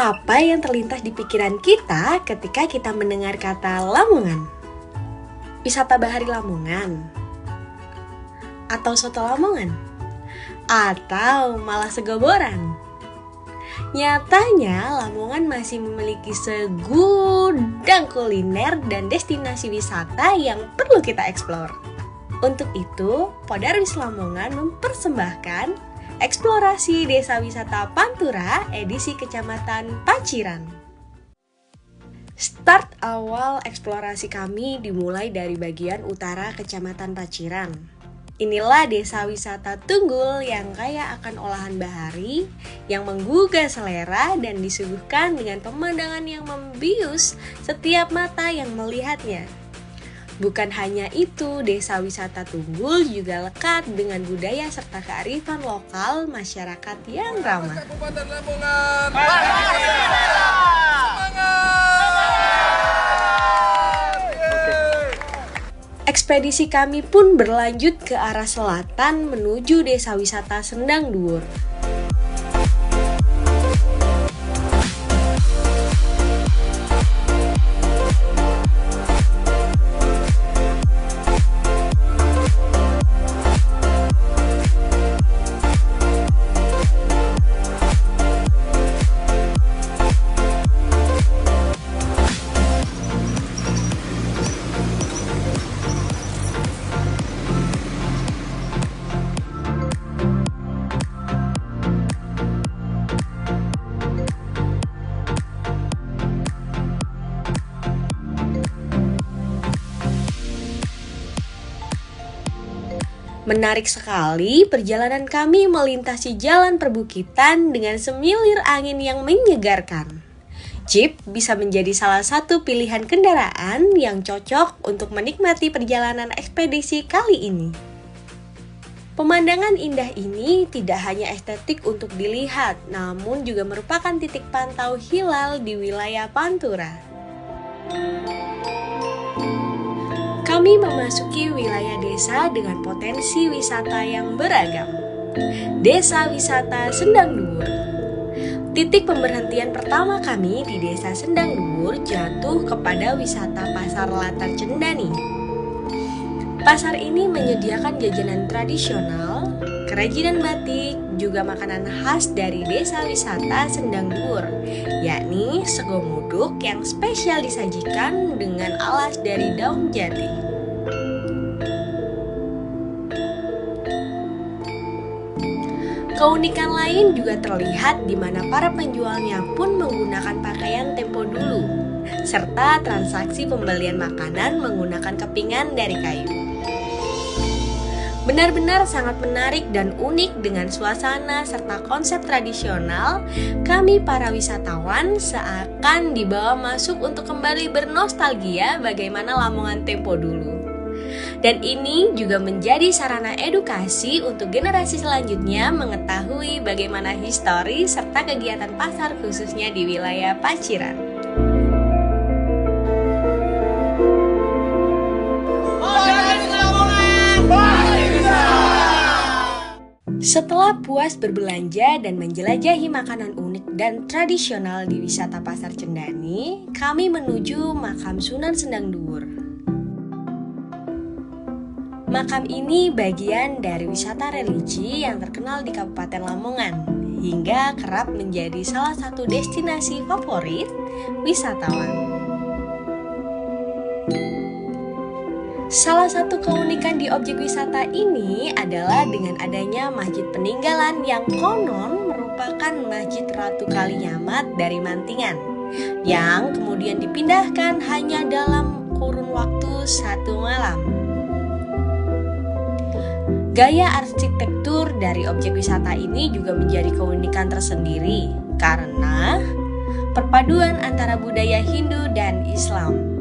Apa yang terlintas di pikiran kita ketika kita mendengar kata Lamongan? Wisata Bahari Lamongan? Atau soto Lamongan? Atau malah segoboran? Nyatanya Lamongan masih memiliki segudang kuliner dan destinasi wisata yang perlu kita eksplor. Untuk itu, Podarwis Lamongan mempersembahkan Eksplorasi Desa Wisata Pantura edisi Kecamatan Paciran. Start awal eksplorasi kami dimulai dari bagian utara Kecamatan Paciran. Inilah desa wisata Tunggul yang kaya akan olahan bahari, yang menggugah selera dan disuguhkan dengan pemandangan yang membius setiap mata yang melihatnya. Bukan hanya itu, desa wisata Tunggul juga lekat dengan budaya serta kearifan lokal masyarakat yang ramah. Kabupaten Lamongan. Ekspedisi kami pun berlanjut ke arah selatan menuju desa wisata Sendang Dhuwur. Menarik sekali perjalanan kami melintasi jalan perbukitan dengan semilir angin yang menyegarkan. Jeep bisa menjadi salah satu pilihan kendaraan yang cocok untuk menikmati perjalanan ekspedisi kali ini. Pemandangan indah ini tidak hanya estetik untuk dilihat, namun juga merupakan titik pantau hilal di wilayah Pantura. Kami memasuki wilayah desa dengan potensi wisata yang beragam. Desa wisata Sendang Dhuwur. Titik pemberhentian pertama kami di desa Sendang Dhuwur jatuh kepada wisata Pasar Latar Cendani. Pasar ini menyediakan jajanan tradisional, kerajinan batik, juga makanan khas dari desa wisata Sendang Dhuwur, yakni sego muduk yang spesial disajikan dengan alas dari daun jati. Keunikan lain juga terlihat di mana para penjualnya pun menggunakan pakaian tempo dulu, serta transaksi pembelian makanan menggunakan kepingan dari kayu. Benar-benar sangat menarik dan unik dengan suasana serta konsep tradisional. Kami para wisatawan seakan dibawa masuk untuk kembali bernostalgia bagaimana Lamongan tempo dulu. Dan ini juga menjadi sarana edukasi untuk generasi selanjutnya mengetahui bagaimana histori serta kegiatan pasar khususnya di wilayah Paciran. Setelah puas berbelanja dan menjelajahi makanan unik dan tradisional di wisata Pasar Cendani, kami menuju makam Sunan Sendang Dhuwur. Makam ini bagian dari wisata religi yang terkenal di Kabupaten Lamongan, hingga kerap menjadi salah satu destinasi favorit wisatawan. Salah satu keunikan di objek wisata ini adalah dengan adanya masjid peninggalan yang konon merupakan Masjid Ratu Kalinyamat dari Mantingan, yang kemudian dipindahkan hanya dalam kurun waktu 1 malam. Gaya arsitektur dari objek wisata ini juga menjadi keunikan tersendiri karena perpaduan antara budaya Hindu dan Islam.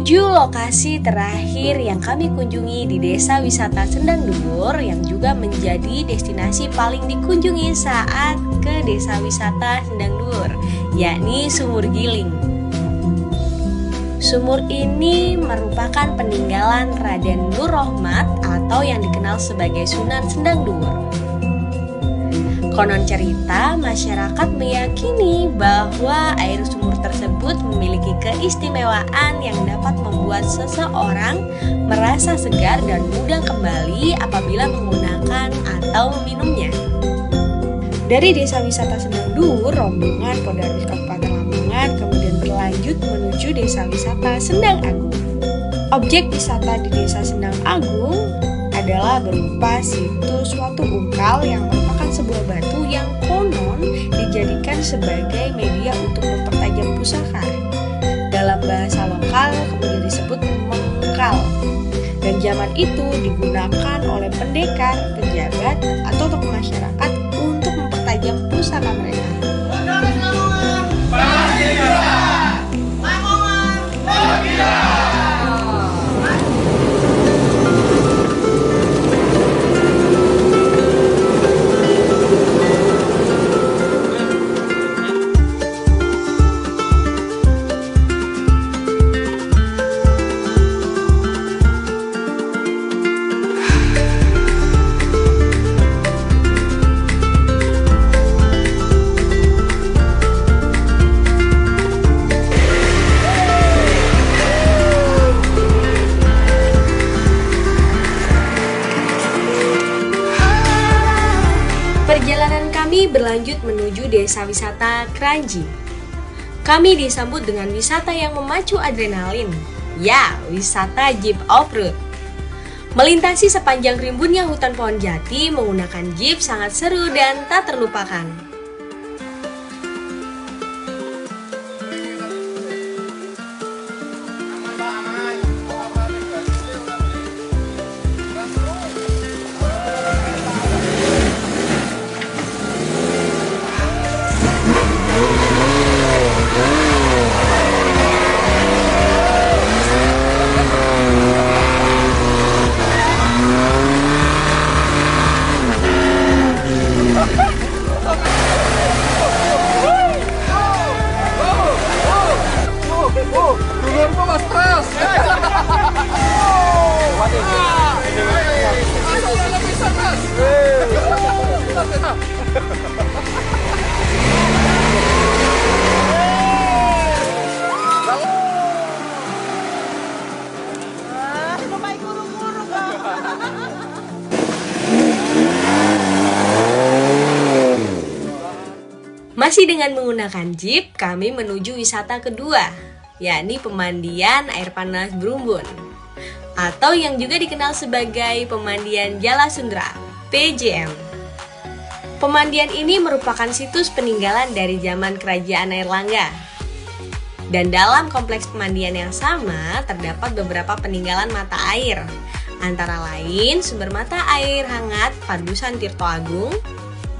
menuju lokasi terakhir yang kami kunjungi di Desa Wisata Sendang Duwur yang juga menjadi destinasi paling dikunjungi saat ke Desa Wisata Sendang Duwur, yakni Sumur Giling. Sumur ini merupakan peninggalan Raden Nur Rohmat atau yang dikenal sebagai Sunan Sendang Duwur. Konon cerita, masyarakat meyakini bahwa air sumur tersebut memiliki keistimewaan yang dapat membuat seseorang merasa segar dan mudah kembali apabila menggunakan atau meminumnya. Dari Desa Wisata Sendang Duwur, rombongan Podarwis Kabupaten Lamongan kemudian berlanjut menuju Desa Wisata Sendang Agung. Objek wisata di Desa Sendang Agung adalah berupa situs Watu Ungkal yang merupakan sebuah batu yang konon dijadikan sebagai media untuk mempertajam pusaka. Dalam bahasa lokal kemudian disebut mengkal. Dan zaman itu digunakan oleh pendekar, pejabat, atau tokoh masyarakat untuk mempertajam pusaka mereka. Perjalanan kami berlanjut menuju Desa Wisata Kranji. Kami disambut dengan wisata yang memacu adrenalin, ya, wisata Jeep Off-Road. Melintasi sepanjang rimbunnya hutan pohon jati menggunakan jeep sangat seru dan tak terlupakan. Masih dengan menggunakan jeep, kami menuju wisata kedua, yakni pemandian air panas Brumbun, atau yang juga dikenal sebagai pemandian Jala Sundra, PJM. Pemandian ini merupakan situs peninggalan dari zaman Kerajaan Airlangga. Dan dalam kompleks pemandian yang sama, terdapat beberapa peninggalan mata air, antara lain sumber mata air hangat Padusan Tirto Agung.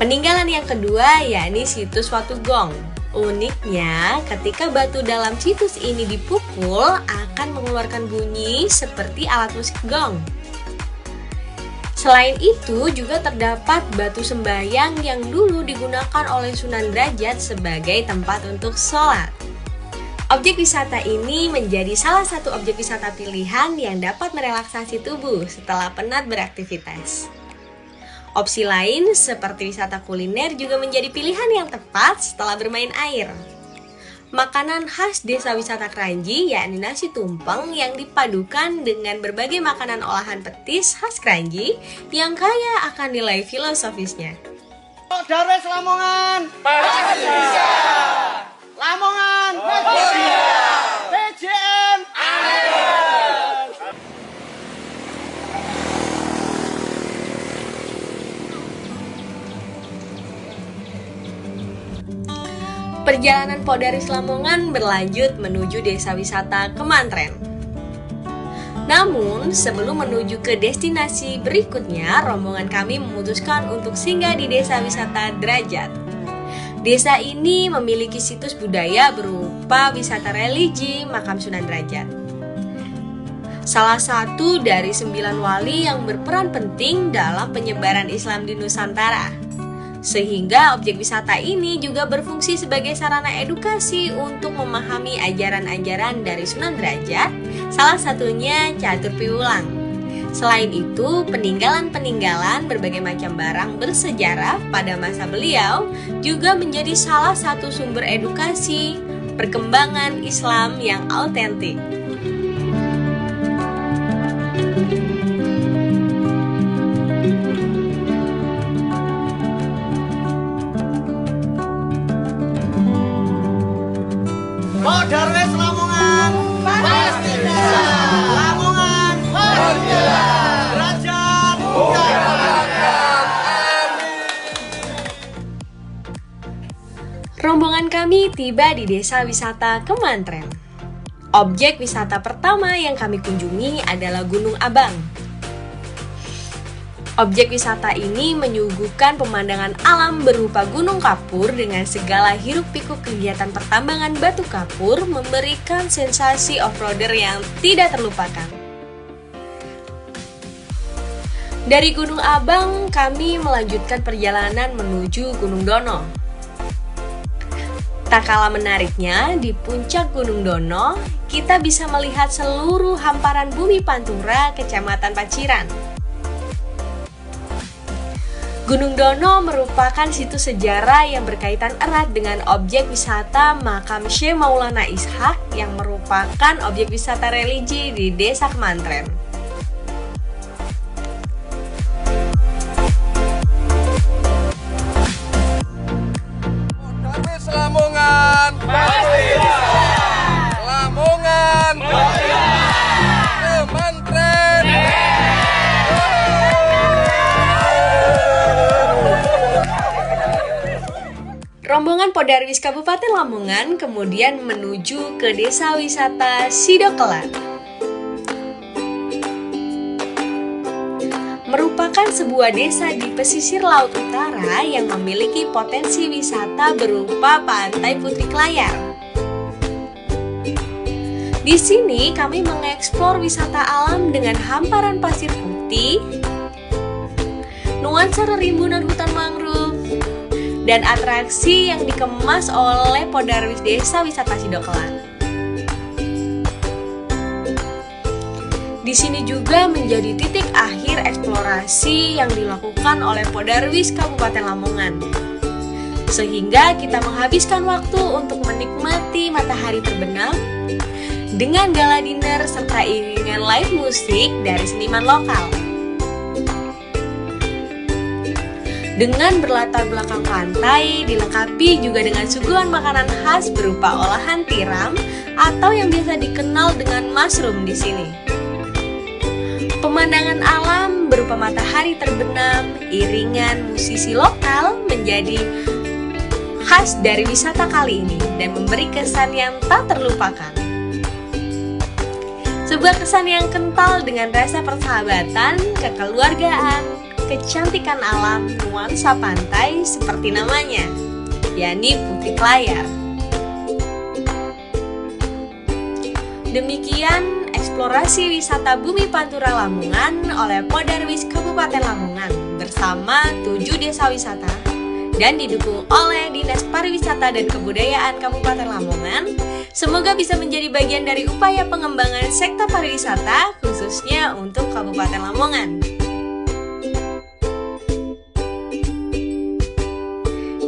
Peninggalan yang kedua yakni situs Watu Gong. Uniknya, ketika batu dalam situs ini dipukul akan mengeluarkan bunyi seperti alat musik gong. Selain itu, juga terdapat batu sembayang yang dulu digunakan oleh Sunan Derajat sebagai tempat untuk sholat. Objek wisata ini menjadi salah satu objek wisata pilihan yang dapat merelaksasi tubuh setelah penat beraktivitas. Opsi lain seperti wisata kuliner juga menjadi pilihan yang tepat setelah bermain air. Makanan khas Desa Wisata Kranji yakni nasi tumpeng yang dipadukan dengan berbagai makanan olahan petis khas Kranji yang kaya akan nilai filosofisnya. Darwis Lamongan pasti bisa. Lamongan pasti bisa. PJM Perjalanan Podarwis Lamongan berlanjut menuju Desa Wisata Kemantren. Namun, sebelum menuju ke destinasi berikutnya, rombongan kami memutuskan untuk singgah di Desa Wisata Derajat. Desa ini memiliki situs budaya berupa wisata religi Makam Sunan Derajat. salah satu dari 9 wali yang berperan penting dalam penyebaran Islam di Nusantara. Sehingga objek wisata ini juga berfungsi sebagai sarana edukasi untuk memahami ajaran-ajaran dari Sunan Derajat, salah satunya Catur Piwulang. Selain itu, peninggalan-peninggalan berbagai macam barang bersejarah pada masa beliau juga menjadi salah satu sumber edukasi perkembangan Islam yang autentik. Pak Darwis Lamongan pasti bisa. Lamongan pasti bisa. Derajat Rombongan kami tiba di desa wisata Kemantren. Objek wisata pertama yang kami kunjungi adalah Gunung Abang. Objek wisata ini menyuguhkan pemandangan alam berupa gunung kapur dengan segala hiruk-pikuk kegiatan pertambangan batu kapur, memberikan sensasi off-roader yang tidak terlupakan. Dari Gunung Abang, kami melanjutkan perjalanan menuju Gunung Dono. Tak kalah menariknya, di puncak Gunung Dono, kita bisa melihat seluruh hamparan bumi Pantura, Kecamatan Paciran. Gunung Dono merupakan situs sejarah yang berkaitan erat dengan objek wisata Makam Syekh Maulana Ishaq yang merupakan objek wisata religi di Desa Kemantren. Darwis Lamongan pasti bisa. Lamongan pasti bisa. Kemantren. Rombongan Podarwis Kabupaten Lamongan kemudian menuju ke desa wisata Sidokelar. Merupakan sebuah desa di pesisir laut utara yang memiliki potensi wisata berupa pantai Putri Klayar. Di sini kami mengeksplor wisata alam dengan hamparan pasir putih, nuansa rimbunan hutan mangrove, dan atraksi yang dikemas oleh Podarwis Desa Wisata Sidokelar. Di sini juga menjadi titik akhir eksplorasi yang dilakukan oleh Podarwis Kabupaten Lamongan. Sehingga kita menghabiskan waktu untuk menikmati matahari terbenam dengan gala dinner serta iringan live musik dari seniman lokal. Dengan berlatar belakang pantai, dilengkapi juga dengan suguhan makanan khas berupa olahan tiram atau yang biasa dikenal dengan mushroom di sini. Pemandangan alam berupa matahari terbenam, iringan musisi lokal menjadi khas dari wisata kali ini dan memberi kesan yang tak terlupakan. Sebuah kesan yang kental dengan rasa persahabatan, kekeluargaan, kecantikan alam, nuansa pantai seperti namanya, yakni Putri Klayar. Demikian eksplorasi wisata Bumi Pantura Lamongan oleh Podarwis Kabupaten Lamongan bersama 7 desa wisata dan didukung oleh Dinas Pariwisata dan Kebudayaan Kabupaten Lamongan. Semoga bisa menjadi bagian dari upaya pengembangan sektor pariwisata khususnya untuk Kabupaten Lamongan.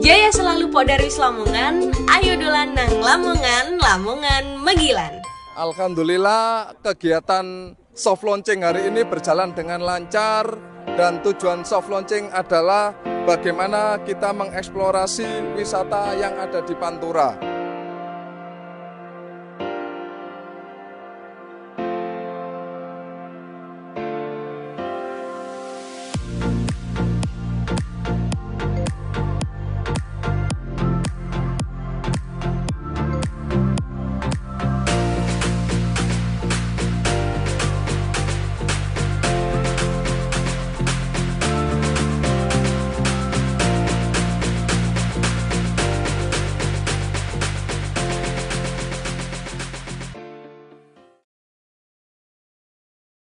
Jaya selalu Podarwis Lamongan, ayo dolan nang Lamongan, Lamongan Megilan. Alhamdulillah kegiatan soft launching hari ini berjalan dengan lancar dan tujuan soft launching adalah bagaimana kita mengeksplorasi wisata yang ada di Pantura.